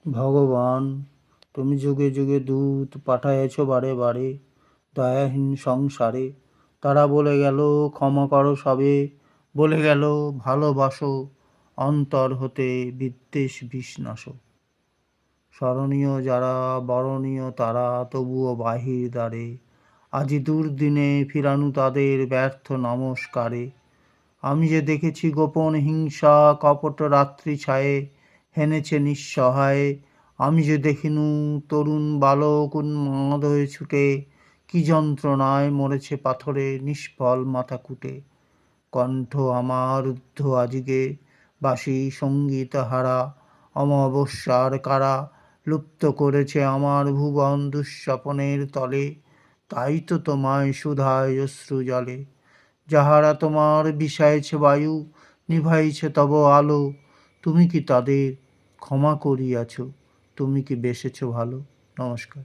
ভগবান, তুমি যুগে যুগে দূত পাঠাইয়াছ বারে বারে দয়াহীন সংসারে। তারা বলে গেল ক্ষমা করো সবে, বলে গেল ভালোবাসো, অন্তর হতে বিদ্বেষ বিষ স্মরণীয় যারা বরণীয় তারা, তবুও বাহির দ্বারে আজি দুর্দিনে ফিরানু তাদের ব্যর্থ নমস্কারে। আমি যে দেখেছি গোপন হিংসা কপট রাত্রি ছায়ে হেনেছে নিঃসহায়। আমি যে দেখিনু তরুণ বালক উন্মাদ হয়ে ছুটে কি যন্ত্রণায় মরেছে পাথরে নিষ্ফল মাথা কুটে। কণ্ঠ আমার রুদ্ধ আজিগে বাসি সঙ্গীত হারা, অমাবস্যার কারা লুপ্ত করেছে আমার ভুবন দুঃস্বপনের তলে। তাই তো তোমায় সুধায় অশ্রু জলে, যাহারা তোমার বিষায়েছে বায়ু, নিভাইছে তব আলো। তুমি কি তাদের ক্ষমা করিয়াছ? তুমি কি বেসেছ ভালো? নমস্কার।